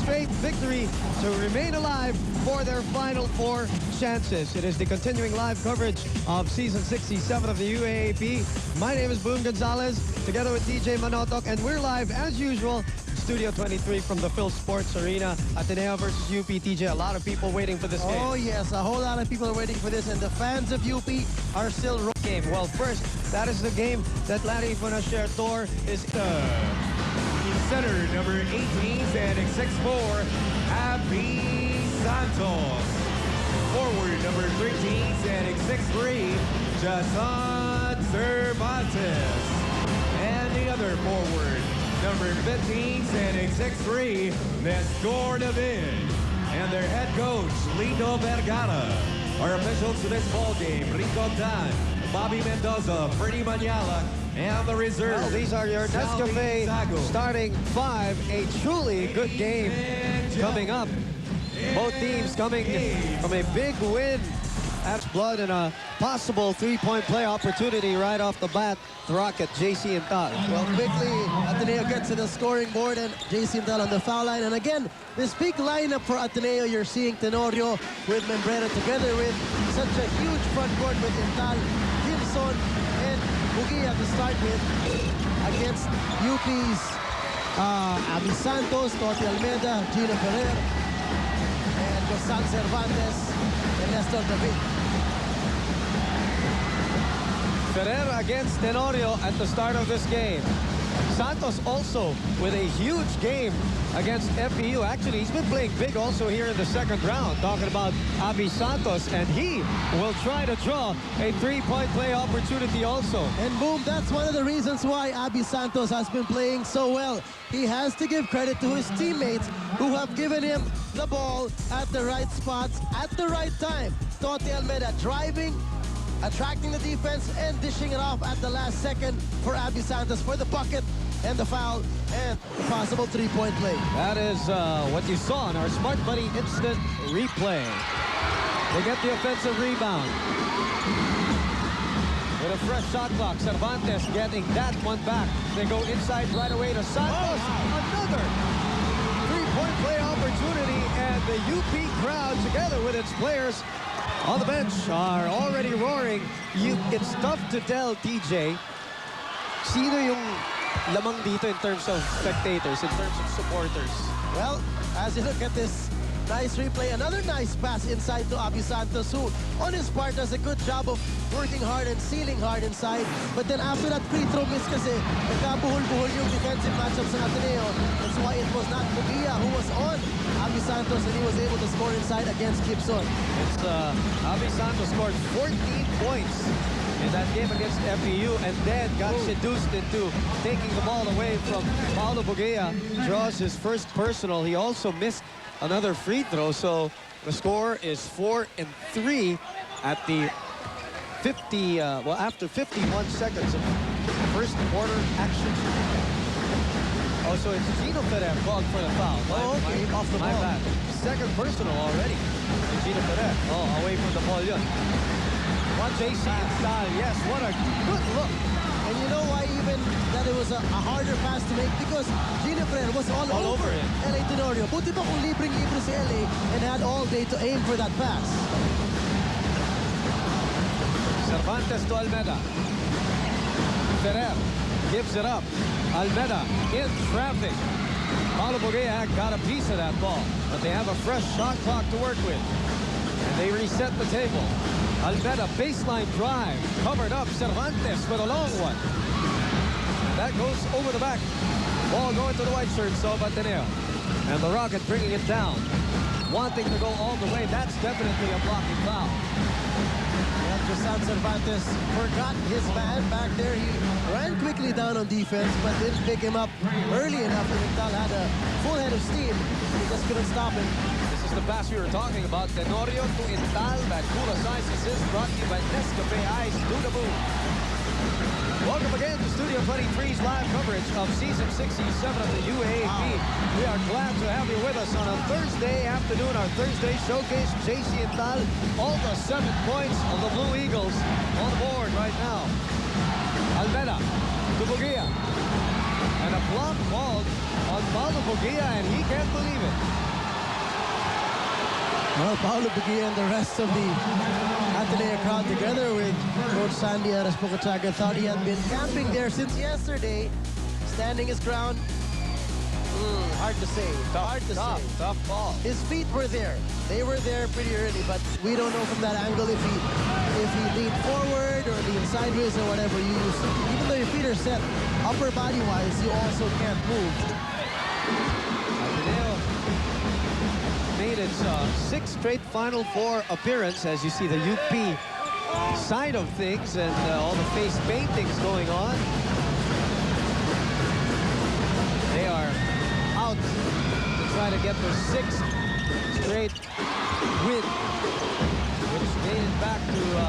straight victory to remain alive for their final 4 chances. It is the continuing live coverage of Season 67 of the UAAP. My name is Boom Gonzalez, together with DJ Manotok, and we're live, as usual, Studio 23 from the Philsports Arena. Ateneo versus UP. TJ, a lot of people waiting for this game. Oh, yes, a whole lot of people are waiting for this, and the fans of UP are still game. Well, first, that is the game that Larry Bonashertor is... Center, number 18, standing 6'4", Abby Santos. Forward, number 13, standing 6'3", Jason Cervantes. And the other forward, number 15, standing 6'3", Nestor David. And their head coach, Lito Vergara. Our officials to this ball game, Rico Tan, Bobby Mendoza, Freddie Maniala, and the reserve. Well, these are your Nescafe starting 5. A truly good game coming up. Both teams coming from a big win at Blood and a possible 3-point play opportunity right off the bat. The Rocket, JC and Tal. Well, quickly, Ateneo gets to the scoring board and JC and Tal on the foul line. And again, this big lineup for Ateneo, you're seeing Tenorio with Membrera together with such a huge front court with Intal, Gibson, and Bugia to start with against UP's Abby Santos, Toti Almeida, Gino Ferrer, and Josan Cervantes, and Nestor David. Ferrer against Tenorio at the start of this game. Santos also with a huge game against FEU. Actually, he's been playing big also here in the second round. Talking about Abby Santos, and he will try to draw a 3-point play opportunity also. And boom, that's one of the reasons why Abby Santos has been playing so well. He has to give credit to his teammates who have given him the ball at the right spots at the right time. Toti Almeida driving, attracting the defense, and dishing it off at the last second for Abby Santos for the bucket and the foul and the possible 3-point play. That is what you saw in our Smart Buddy instant replay. They get the offensive rebound. With a fresh shot clock, Cervantes getting that one back. They go inside right away to Santos. Another 3-point play opportunity, and the UP crowd together with its players on the bench are already roaring. It's tough to tell, TJ, sino yung lamang dito in terms of spectators, in terms of supporters. Well, as you look at this nice replay, another nice pass inside to Abby Santos, who on his part does a good job of working hard and sealing hard inside. But then after that free throw miss kasi, nagkabuhol-buhol yung defensive matchup sa Ateneo. That's why it was not Bugia who was on Abby Santos, and he was able to score inside against Gibson. It's Abby Santos scored 14 points in that game against FEU, and then got seduced into taking the ball away from Paulo Bugia. Draws his first personal. He also missed another free throw, so the score is 4-3 at the 50, after 51 seconds of first quarter action. Also, it's Gino Ferrer called for the foul. Okay, off the ball. My bad. Second personal already. Gino Ferrer. Oh, away from the ball yun. One JC and Tal. Yes, what a good look. And you know why even that it was a harder pass to make? Because Gino Ferrer was all over it. LA Tenorio. Buti pa kung libreng-libre si LA and had all day to aim for that pass. Cervantes to Almeida. Ferrer gives it up. Almeida in traffic. Paulo Bugia got a piece of that ball, but they have a fresh shot clock to work with. And they reset the table. Almeida baseline drive, covered up. Cervantes with a long one. That goes over the back. Ball going to the white shirts of Ateneo. And the Rocket bringing it down. Wanting to go all the way. That's definitely a blocking foul. Josan Cervantes forgot his man back there. He ran quickly down on defense, but didn't pick him up early enough. And Intal had a full head of steam. He just couldn't stop him. This is the pass we were talking about. Tenorio to Intal. That Kula size assist brought to you by Nescafe Ice. Do the boom. Welcome again to Studio 23's live coverage of Season 67 of the UAAP. We are glad to have you with us on a Thursday afternoon, our Thursday showcase. JC and Tal, all the 7 points of the Blue Eagles on the board right now. Almeida to Bugia. And a block called on Paulo Bugia, and he can't believe it. Well, Paulo Bugia and the rest of the Ateneo crowd, together with Coach Sandy Aras-Pucachaga, thought he had been camping there since yesterday, standing his ground. Hard to say. Hard to say. Tough ball. His feet were there. They were there pretty early, but we don't know from that angle if he leaned forward or leaned sideways or whatever you use. Even though your feet are set upper body-wise, you also can't move. Ateneo made its sixth straight Final Four appearance, as you see the UP side of things and all the face paintings going on. They are out to try to get their sixth straight win, which made it back to the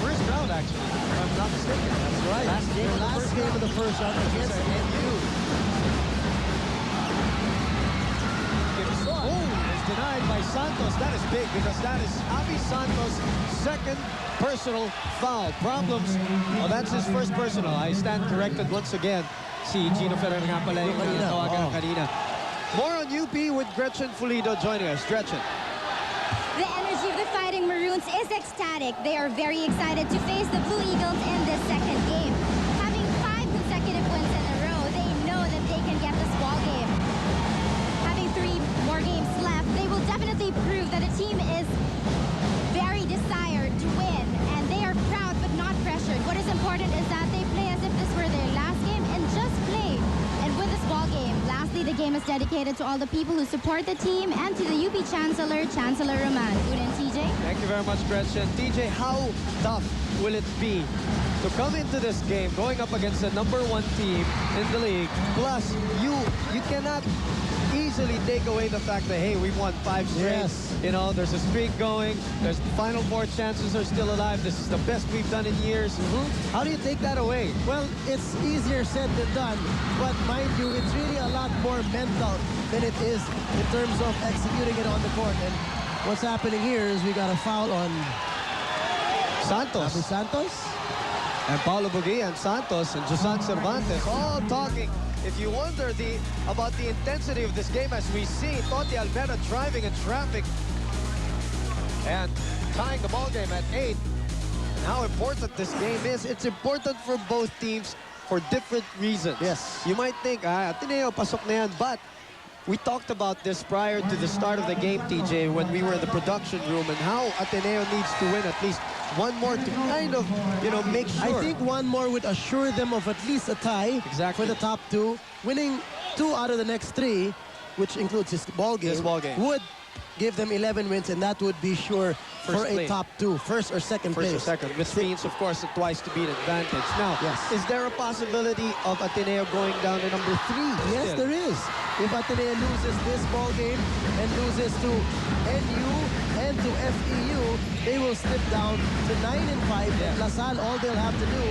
first round, actually, if I'm not mistaken. That's right. Last game of the first round against NU. Is denied by Santos. That is big because that is Abby Santos' second personal foul. Problems. Well, that's his first personal. I stand corrected once again. Si Gino Ferrer nga pala yung tawagan kanina. More on UP with Gretchen Fulido joining us. Gretchen. The energy of the Fighting Maroons is ecstatic. They are very excited to face the Blue Eagles in this second game. Having 5 consecutive wins in a row, they know that they can get this ball game. Having 3 more games left, they will definitely prove that the team is very desired to win, and they are proud but not pressured. What is important is that they play as if this were their last game and just play and win this ball game. Lastly, the game is dedicated to all the people who support the team and to the UP Chancellor, Chancellor Roman. Una and TJ. Thank you very much, Gretchen. TJ, how tough will it be to come into this game going up against the #1 team in the league? Plus, you cannot easily take away the fact that, hey, we've won 5 straight. Yes. You know, there's a streak going. There's Final Four chances are still alive. This is the best we've done in years. How do you take that away? Well, it's easier said than done, but mind you, it's really a lot more mental than it is in terms of executing it on the court. And what's happening here is we got a foul on Santos. Abby Santos. And Paulo Bugia and Santos and Josan Cervantes all talking. If you wonder about the intensity of this game, as we see Toti Almeda driving in traffic and tying the ball game at 8, and how important this game is, it's important for both teams for different reasons. Yes. You might think, Ateneo, pasok na yan, but we talked about this prior to the start of the game, TJ, when we were in the production room, and how Ateneo needs to win at least one more to kind of, you know, make sure. I think one more would assure them of at least a tie for the top 2. Winning 2 out of the next 3, which includes this ball game, would give them 11 wins, and that would be sure for a top 2, first or second place. First or second, which means, of course, a twice to beat advantage. Now, yes. Is there a possibility of Ateneo going down to #3? Yes, there is. If Ateneo loses this ball game and loses to NU and to FEU, they will slip down to 9 and 5. And LaSalle, all they'll have to do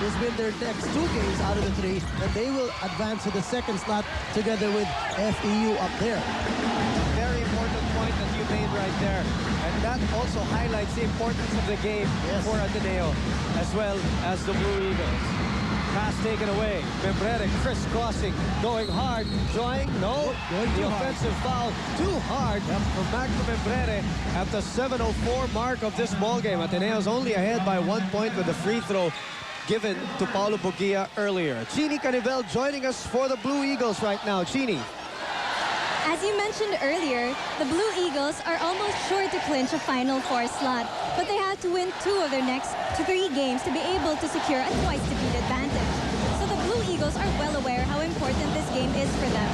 is win their next 2 games out of the 3, and they will advance to the second slot together with FEU up there. Very important point that you made right there. And that also highlights the importance of the game for Ateneo, as well as the Blue Eagles. Pass taken away. Membrere crisscrossing, going hard, drawing, no. The offensive foul, too hard from Magno Membrere at the 7:04 mark of this ballgame. Ateneo's only ahead by 1 point with the free throw given to Paulo Bugia earlier. Chini Canivel joining us for the Blue Eagles right now. Chini. As you mentioned earlier, the Blue Eagles are almost sure to clinch a Final Four slot, but they have to win 2 of their next 3 games to be able to secure a twice-to-beat advantage. So the Blue Eagles are well aware how important this game is for them.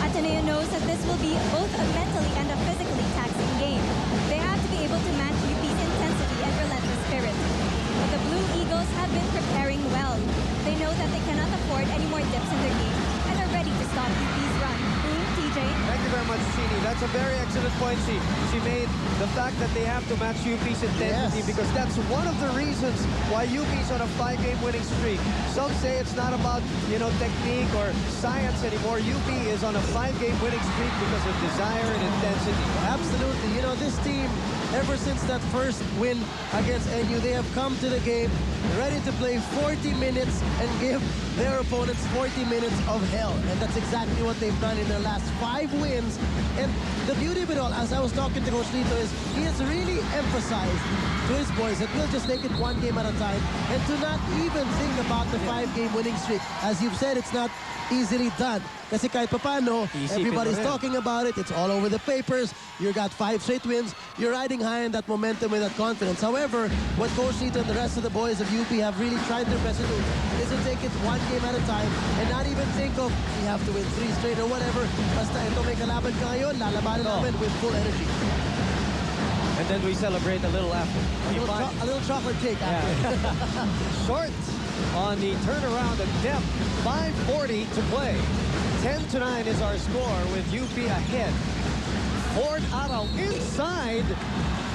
Ateneo knows that this will be both a mentally and a physically taxing game. They have to be able to match UP's intensity and relentless spirit. But the Blue Eagles have been preparing well. They know that they cannot afford any more dips in their game and are ready to stop UP's run. TJ. Thank you very much, Chini. that's a very excellent point she made. The fact that they have to match UP's intensity, Yes. because that's one of the reasons why UP's on a 5-game winning streak. Some say it's not about, you know, technique or science anymore. UP is on a 5-game winning streak because of desire and intensity. Absolutely. You know, this team, ever since that first win against NU, they have come to the game ready to play 40 minutes and give their opponents 40 minutes of hell. And that's exactly what they've done in their last 5 wins. And the beauty of it all, as I was talking to Coach Lito, is he has really emphasized to his boys that we'll just take it 1 game at a time and to not even think about the 5-game winning streak. As you've said, it's not easily done. Kasi kahit papano, everybody's talking about it. It's all over the papers. You got 5 straight wins. You're riding high in that momentum and that confidence. However, what Coach Lito and the rest of the boys of UP have really tried their best to do is to take it 1 game at a time and not even think of, we have to win 3 straight or whatever. Basta ito may kalaban ka ngayon, lalabanan namin with full energy. And then we celebrate a little after. A little chocolate cake after. Short on the turnaround attempt. 5:40 to play. 10-9 is our score with UP ahead. Ford Arau inside.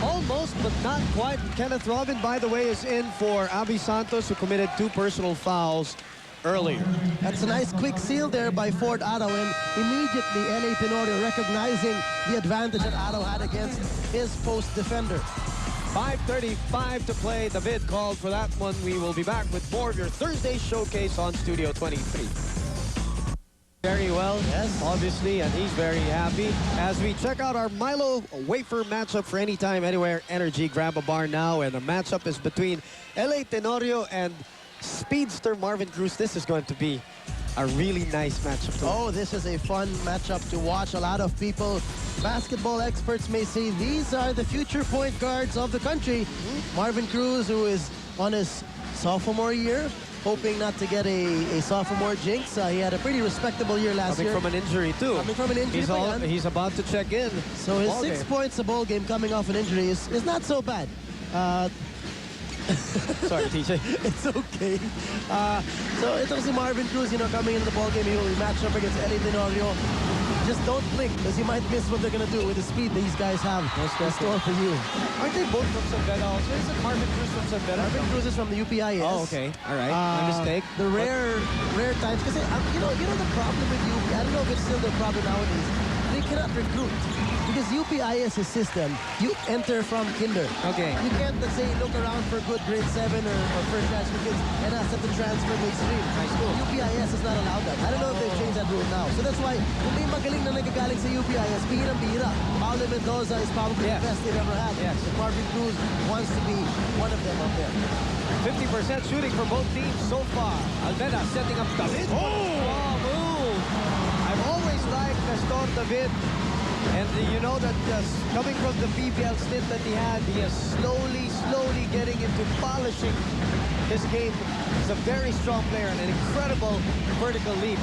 Almost, but not quite. Kenneth Robin, by the way, is in for Abby Santos, who committed 2 personal fouls earlier. That's a nice quick seal there by Ford Arau, and immediately LA Tenorio recognizing the advantage that Arau had against his post defender. 5:35 to play. David called for that one. We will be back with more of your Thursday showcase on Studio 23. Very well, yes, obviously, and he's very happy. As we check out our Milo wafer matchup for Anytime, Anywhere Energy, grab a bar now, and the matchup is between LA Tenorio and speedster Marvin Cruz. This is going to be a really nice matchup. Oh, this is a fun matchup to watch. A lot of people, basketball experts, may say these are the future point guards of the country. Marvin Cruz, who is on his sophomore year, hoping not to get a sophomore jinx. He had a pretty respectable year last year. Coming from an injury, too. Coming from an injury. He's about to check in. So his 6 points a ball game coming off an injury is not so bad. Sorry, TJ. It's okay. So ito si Marvin Cruz, you know, coming into the ball game, he will be matched up against LA Tenorio. Just don't blink, because you might miss what they're going to do with the speed these guys have in store for you. Aren't they both from San Beda also? Isn't Marvin Cruz from San Beda? Marvin Cruz is from the UPIS. Oh, okay. All right. My mistake. The rare times, because you know the problem with UP, I don't know if it's still the problem nowadays, they cannot recruit. Because UPIS system, you enter from kinder. Okay. You can't, let's say, look around for good grade 7 or first graduate kids and ask them to transfer mainstream. High school. UPIS has not allowed that. I don't know if they've changed that rule now. So that's why, kung may magaling na nagagaling sa UPIS, bihirang-bihira. Paulo Mendoza is probably the best they've ever had. Yes. But Marvin Cruz wants to be one of them up there. 50% shooting for both teams so far. Almeda setting up David. Oh, move. I've always liked Nestor David. And you know that coming from the BBL stint that he had, he is slowly getting into polishing his game. He's a very strong player and an incredible vertical leap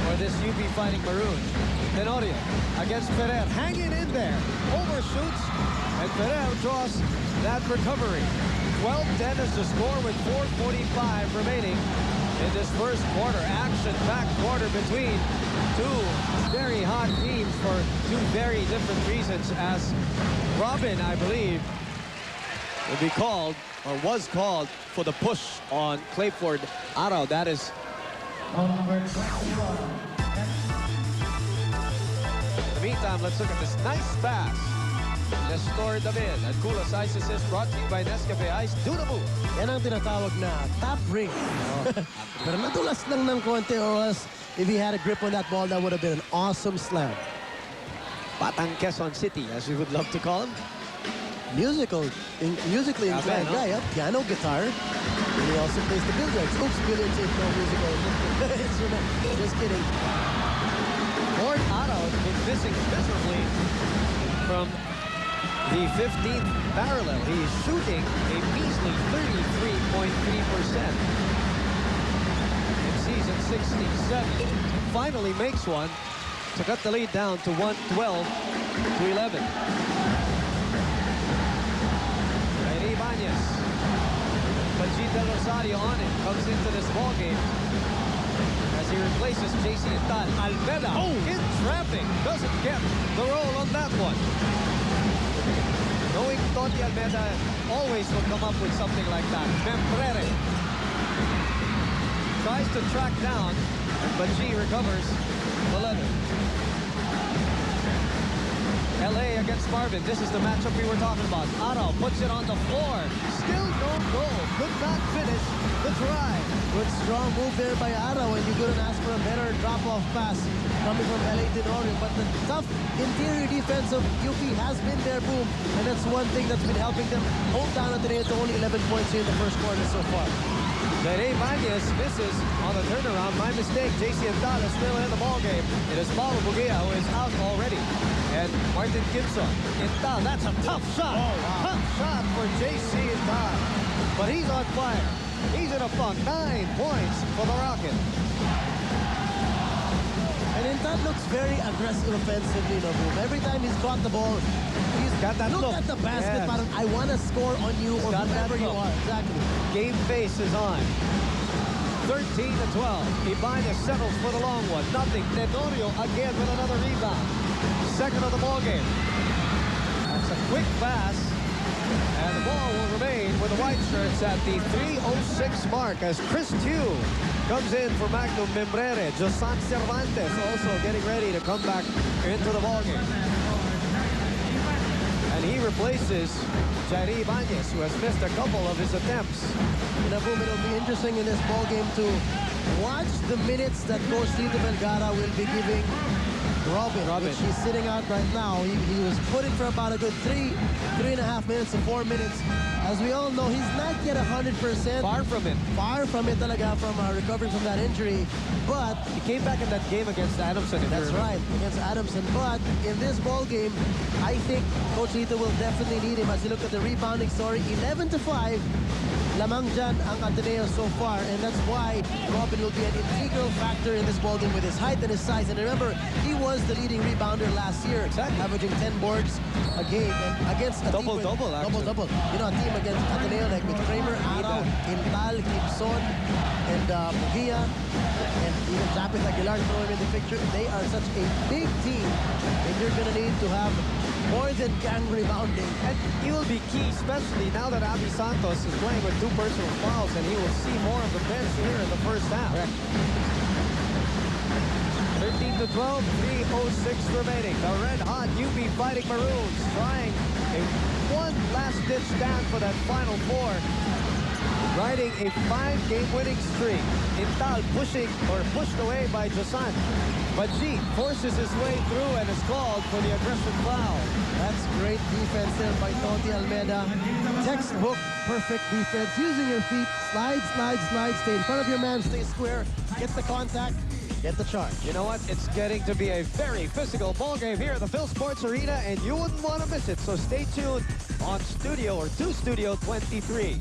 for this UP Fighting Maroons. Tenorio against Ferrer, hanging in there, overshoots, and Ferrer draws that recovery. 12-10 is the score with 4:45 remaining in this first quarter. Action-packed quarter between 2 very hot teams for 2 very different reasons, as Robin, I believe, will be called, or was called, for the push on Clayford Arau. That is... In the meantime, let's look at this nice pass. Nestor David at Kulas Ice Assist, brought to you by Nescafe Ice. Do the move. Yan ang tinatawag na top ring. Pero nadulas lang ng konti, or else if he had a grip on that ball, that would have been an awesome slam. Batang Quezon City, as we would love to call him. Musically inclined guy, piano, guitar. And he also plays the billiards. Oops, billiards ain't no musical instrument. Just kidding. Ford Arau has been missing miserably from the 15th parallel. He is shooting a measly 33.3% in season 67. Finally makes one to cut the lead down to 112-11. Jair Ibanez. Pachita Rosario on it. Comes into this ball game as he replaces JC Tal. Almeda in traffic. Doesn't get the roll on that. one. Knowing Toti Almeida always will come up with something like that. Membrere tries to track down, but she recovers the leather. LA against Marvin. This is the matchup we were talking about. Araw puts it on the floor. Still no goal. Could not finish the try. Good strong move there by Araw, and you couldn't ask for a better drop-off pass coming from LA Tenorio. But the tough interior defense of UP has been their boom, and that's one thing that's been helping them hold down Ateneo to only 11 points here in the first quarter so far. Jere Ibanez misses on the turnaround. My mistake. JC Antal is still in the ballgame. It is Paulo Bugia who is out already. And Martin Gibson. Antal, that's a tough shot. Oh, wow. Tough shot for JC Antal. But he's on fire. He's in a funk. 9 points for the Rocket. And Antal looks very aggressive offensively, no boom. Every time he's got the ball, he's got that look at the basket, yes. parang, I want to score on you or whoever you are. Exactly. Game face is on. 13-12. Ibanez settles for the long one. Nothing. Tenorio again with another rebound. Second of the ball game. That's a quick pass. And the ball will remain with the white shirts at the 3:06 mark as Chris Tew comes in for Magnum Membrere. Josan Cervantes also getting ready to come back into the ball game. And he replaces Jere Ibanez, who has missed a couple of his attempts. You know, boom, it'll be interesting in this ball game to watch the minutes that Coach Lito Vergara will be giving Robin, which he's sitting out right now. He was put in for about a good 3.5 minutes to 4 minutes. As we all know, he's not yet 100%. Far from it. Far from it talaga from recovering from that injury. But he came back in that game against Adamson. That's right, against Adamson. But in this ball game, I think Coach Lito will definitely need him. As you look at the rebounding story, 11-5. Lamang dyan ang Ateneo so far, and that's why Robin will be an integral factor in this ballgame with his height and his size. And remember, he was the leading rebounder last year, averaging 10 boards a game, and against a double-double, actually. Double-double. You know, a team against Ateneo like with Kramer, Araw, Intal, Gibson, and Bugia, and even Japeth Aguilar throw him in the picture. They are such a big team, and you're gonna need to have more than gang rebounding. And he will be key, especially now that Abby Santos is playing with 2 personal fouls, and he will see more of the bench here in the first half. 13-12, 3:06 remaining. The red-hot UP Fighting Maroons trying a one last-ditch stand for that Final Four, riding a 5-game winning streak. Intal pushed away by Josan. But G forces his way through and is called for the aggressive foul. That's great defense there by Toti Almeida. Textbook perfect defense. Using your feet, slide, stay in front of your man, stay square, get the contact, get the charge. You know what? It's getting to be a very physical ball game here at the Philsports Arena, and you wouldn't want to miss it. So stay tuned on Studio to Studio 23.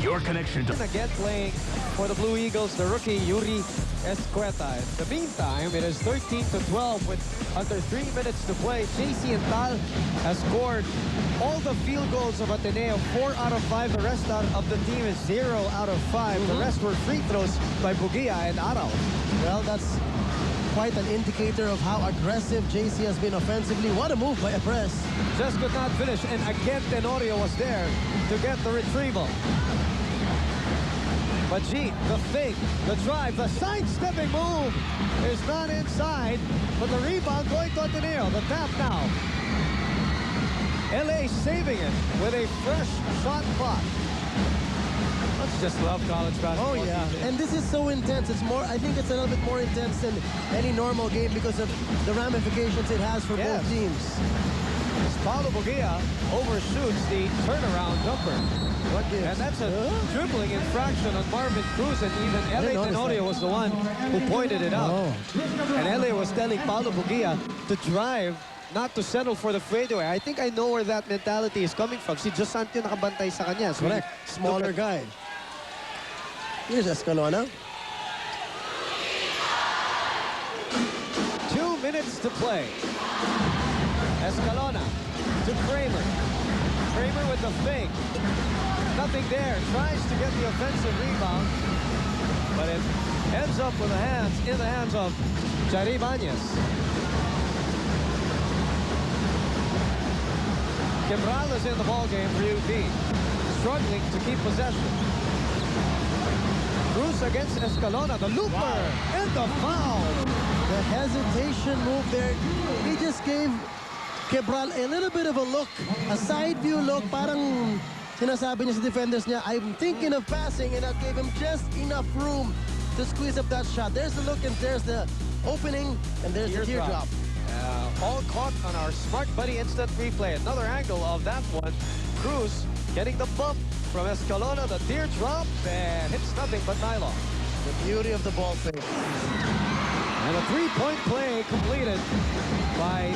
Your connection to... Again playing for the Blue Eagles, the rookie Yuri Escueta. In the meantime, it is 13-12 with under 3 minutes to play. JC Antal has scored all the field goals of Ateneo, 4 out of 5. The rest of the team is 0 out of 5. The rest were free throws by Bugia and Araw. Well, that's quite an indicator of how aggressive JC has been offensively. What a move by Aprez. Just could not finish, and again Tenorio was there to get the retrieval. But G, the fake, the drive, the side-stepping move is not inside, but the rebound going to Ateneo. The tap now. LA saving it with a fresh shot clock. Let's just love college basketball. Oh yeah, and this is so intense. It's more, I think it's a little bit more intense than any normal game because of the ramifications it has for both teams. Paulo Bugia overshoots the turnaround jumper. And that's a dribbling infraction on Marvin Cruz, and even LA Tenorio was the one who pointed it out. And LA was telling Paulo Bugia to drive, not to settle for the fadeaway. I think I know where that mentality is coming from. Si Josan yung nakabantay sa kanya. So correct. Smaller guy. Here's Escalona. 2 minutes to play. Escalona to Kramer. Kramer with the fake. Nothing there. Tries to get the offensive rebound. but it ends up with in the hands of Jair Ibanez. Cabral is in the ballgame for UP, struggling to keep possession. Cruz against Escalona, the looper, and the foul. The hesitation move there. He just gave Cabral a little bit of a look, a side view look. Parang sinasabi niya sa defenders niya, I'm thinking of passing, and that gave him just enough room to squeeze up that shot. There's the look, and there's the opening, and there's the teardrop. All caught on our Smart Buddy instant replay. Another angle of that one. Cruz getting the bump from Escalona, the teardrop, and hits nothing but nylon. The beauty of the ball fake. And a three-point play completed by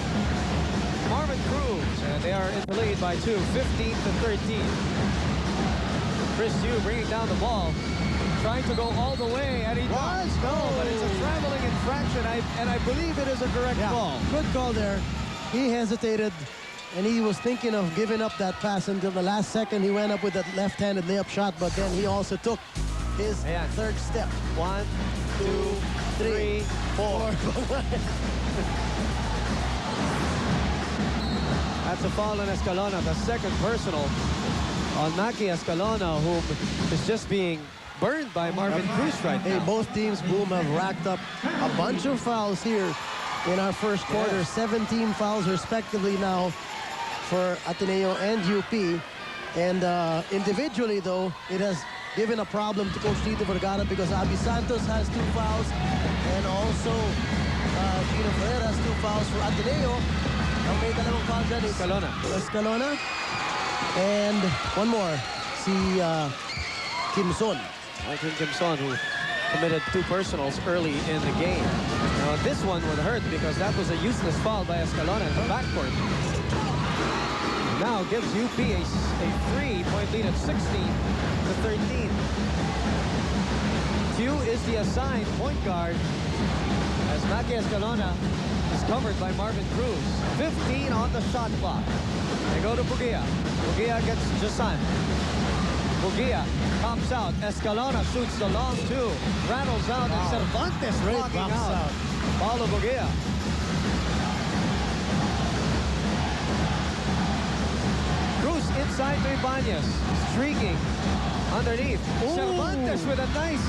Marvin Cruz, and they are in the lead by 2, 15-13. Chris Yu bringing down the ball, trying to go all the way, and he does. No, but it's a traveling infraction, and I believe it is a direct call. Good call there. He hesitated, and he was thinking of giving up that pass until the last second. He went up with that left-handed layup shot, but then he also took his third step. 1, 2, 3, 4. That's a foul on Escalona, the second personal on Maki Escalona, whom is just being burned by Marvin Cruz right now. Hey, both teams, Boom, have racked up a bunch of fouls here in our first quarter. 17 fouls respectively now for Ateneo and UP. And individually, though, it has given a problem to Coach Lito Vergara because Abi Santos has 2 fouls, and also Gino Ferreira has 2 fouls for Ateneo. Ang may dalawang foul dyan is Escalona. And one more, si Kimson. Michael Kimson, who committed 2 personals early in the game. Now, this one would hurt because that was a useless foul by Escalona in the backcourt. Now gives UP a 3-point lead at 16-13. Q is the assigned point guard as Maki Escalona is covered by Marvin Cruz. 15 on the shot clock. They go to Bugia. Bugia gets Jasan. Bugia pops out. Escalona shoots the long 2. Rattles out and Cervantes blocking out. Paulo Bugia. Cruz inside to Ibanez. Streaking underneath. Cervantes with a nice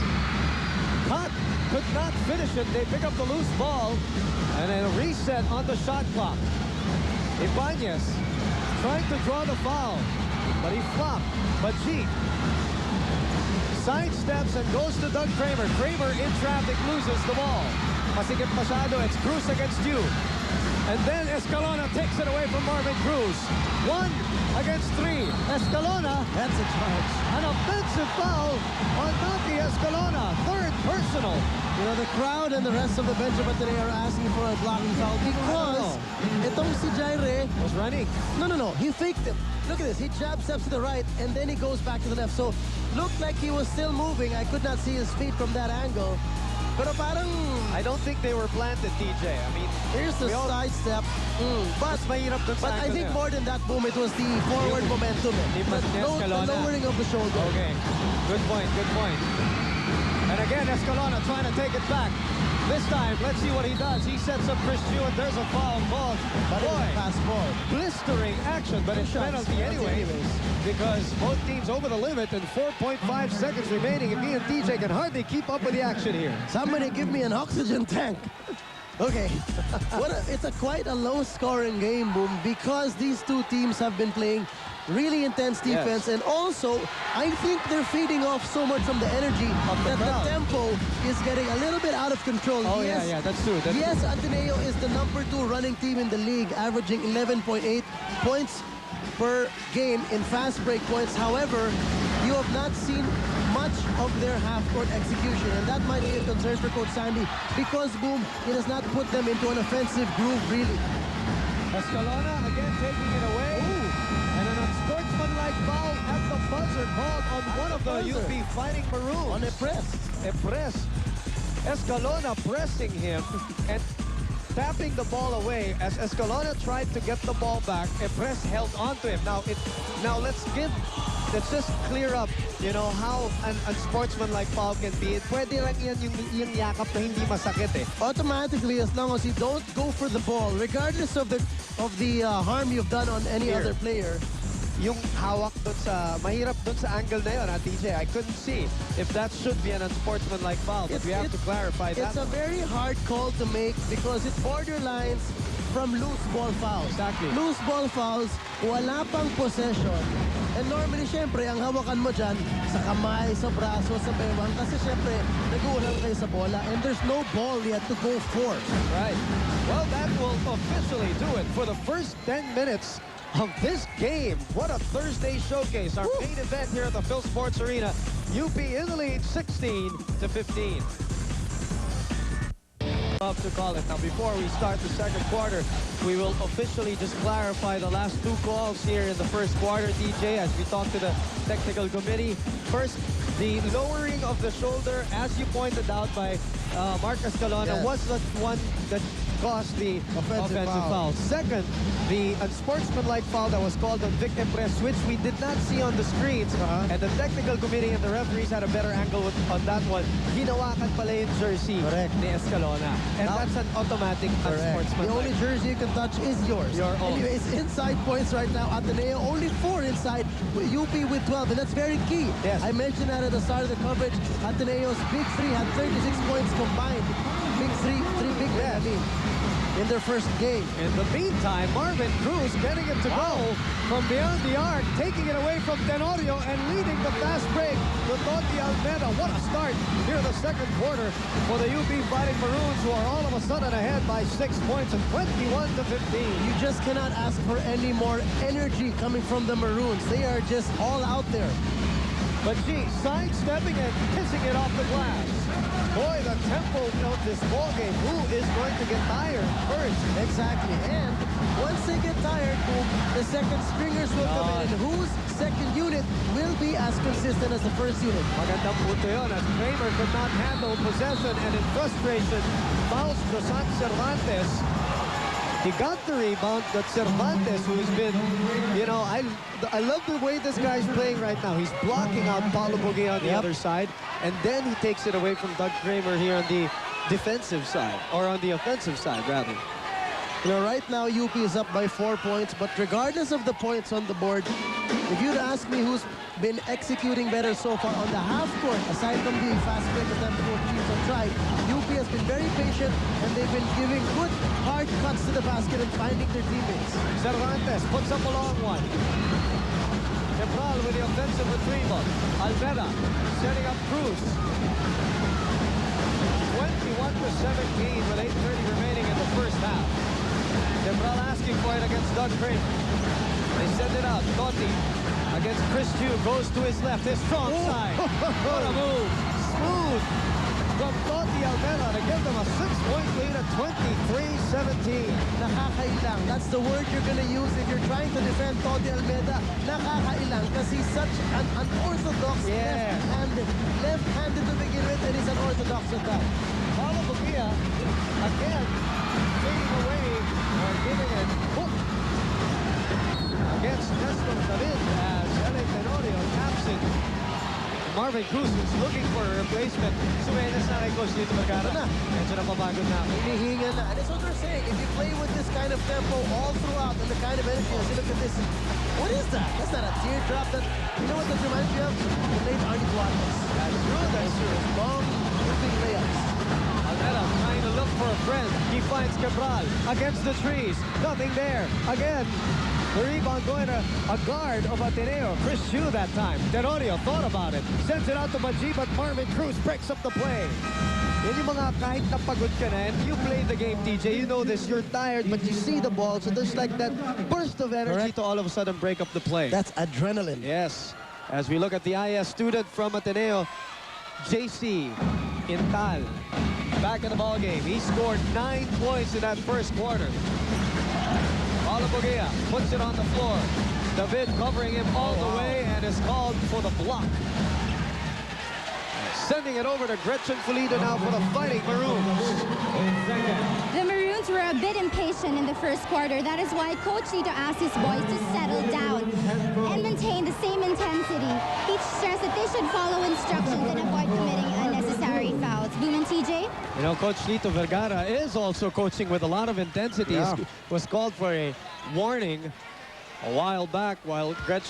cut. Could not finish it. They pick up the loose ball. And a reset on the shot clock. Ibanez trying to draw the foul. But he flopped. But G sidesteps and goes to Doug Kramer. Kramer in traffic loses the ball. Masikip masyado. It's Cruz against you. And then Escalona takes it away from Marvin Cruz. 1 against 3. Escalona. That's a charge. An offensive foul on Maki Escalona. 3rd personal. You know, the crowd and the rest of the bench of Ateneo are asking for a blocking foul because itong si Jair was running. No. He faked him. Look at this. He jab steps to the right and then he goes back to the left. So looked like he was still moving. I could not see his feet from that angle. Pero parang I don't think they were planted, TJ. I mean, here's the side step. But I think more than that, Boom, it was the forward momentum. The lowering of the shoulder. Okay. Good point. Good point. And again, Escalona trying to take it back. This time, let's see what he does. He sets up Chris Yu, and there's a foul called. Boy, pass ball. Blistering action, but it's penalty anyways. Because both teams over the limit and 4.5 seconds remaining. And me and DJ can hardly keep up with the action here. Somebody give me an oxygen tank. Okay, it's quite a low-scoring game, Boom, because these two teams have been playing really intense defense, and also I think they're feeding off so much from the energy that the tempo is getting a little bit out of control. Oh yeah, that's true. Yes, Ateneo is the #2 running team in the league, averaging 11.8 points per game in fast break points. However, you have not seen much of their half-court execution, and that might be a concern for Coach Sandy because, Boom, it has not put them into an offensive groove, really. Escalona again taking it away. And an unsportsmanlike foul at the buzzer called on one of the UP Fighting Maroons. On a press. A press. Escalona pressing him and tapping the ball away as Escalona tried to get the ball back. A press held onto him. Now let's give let's just clear up, you know, how an unsportsmanlike foul can be. Pwede lang yan yung yakap na hindi masakit eh. Automatically, as long as you don't go for the ball, regardless of the harm you've done on any Here. other player. Yung hawak dun sa, mahirap dun sa angle na yun, TJ. I couldn't see if that should be an unsportsmanlike foul, but we have to clarify that. It's a very hard call to make because it borderlines from loose ball fouls. Exactly. Loose ball fouls, wala pang possession. And normally, syempre, ang hawakan mo dyan sa kamay, sa braso, sa bewang, kasi syempre, nag-uulang kayo sa bola and there's no ball yet to go for. Right. Well, that will officially do it for the first 10 minutes of this game. What a Thursday showcase. Our main event here at the Philsports Arena. UP in the lead, 16-15. Love to call it. Now, before we start the second quarter, we will officially just clarify the last two calls here in the first quarter, DJ, as we talk to the technical committee. First, the lowering of the shoulder, as you pointed out by Mark Escalona, was the one that caused the offensive foul. Second, the unsportsmanlike foul that was called on Vic Empress, which we did not see on the screens. And the technical committee and the referees had a better angle on that one. Hinawakan pala yung jersey ni Escalona. And that's an automatic unsportsmanlike. The only jersey you can touch is yours. Your own. Anyways, inside points right now. Ateneo only 4 inside. UP with 12, and that's very key. Yes. I mentioned that at the start of the coverage. Ateneo's big three had 36 points combined. Big three big men, I mean, in their first game. In the meantime, Marvin Cruz getting it to go from beyond the arc, taking it away from Tenorio and leading the fast break with Totti Almeida. What a start here in the second quarter for the UP Fighting Maroons, who are all of a sudden ahead by 6 points and 21-15. You just cannot ask for any more energy coming from the Maroons. They are just all out there. But gee, sidestepping and kissing it off the glass. Boy, the tempo of this ball game. Who is going to get tired first? Exactly. And once they get tired, the second stringers will come in. And whose second unit will be as consistent as the first unit? Magandang punto yun, as Kramer could not handle possession and in frustration fouls Josan Cervantes. He got the rebound, but Cervantes, who's been, you know, I love the way this guy's playing right now. He's blocking out Paulo Bogue on the other side, and then he takes it away from Doug Kramer here on the defensive side, or on the offensive side, rather. You know, right now, UP is up by 4 points, but regardless of the points on the board, if you'd ask me who's been executing better so far on the half court, aside from the fast break attempt to achieve some try, UP has been very patient, and they've been giving good, hard cuts to the basket and finding their teammates. Cervantes puts up a long one. Cabral with the offensive retrieval. Almeida setting up Cruz. 21-17 with 8:30 remaining in the first half. Cabral asking for it against Doug Kramer. They send it out. Totti against Chris Chu. Goes to his left. His strong side. What a move. Smooth from Totti Almeida to give them a 6-point lead at 23-17. Nakakailang. That's the word you're going to use if you're trying to defend Totti Almeida. Nakakailang because he's such an unorthodox left-handed to begin with, and he's unorthodox at that. Paulo Bogue again fading away or giving it hook against Nestor David as LA Tenorio taps it. Marvin Cruz is looking for a replacement. Sumenes na kay Coach Lito Vergara. Medyo napapagod na. Hinihinga na. And that's what they're saying. If you play with this kind of tempo all throughout and the kind of energy, as you look at this, what is that? That's not a teardrop. You know what that reminds me of? The late Arnie Duartes. That's true, that's true. Long, moving layups. Almeida trying to look for a friend. He finds Cabral against the trees. Nothing there. Again, the rebound going to a guard of Ateneo. Chris Chu that time. Tenorio thought about it. Sends it out to Baji, but Marvin Cruz breaks up the play. Yan yung mga kahit napagod ka na, and you play the game, TJ, you know this, you're tired, but you see the ball, so there's like that burst of energy to all of a sudden break up the play. That's adrenaline. Yes. As we look at the IS student from Ateneo, JC Intal, back in the ball game. He scored 9 points in that first quarter. Paulo Bogue puts it on the floor. David covering him all the way and is called for the block. Sending it over to Gretchen Pulido now for the Fighting Maroons. The Maroons were a bit impatient in the first quarter. That is why Coach Lito asked his boys to settle down and maintain the same intensity. He stressed that they should follow instructions and avoid committing unnecessary fouls. Boom and TJ? You know, Coach Lito Vergara is also coaching with a lot of intensity. Yeah. Was called for a warning a while back while Gretchen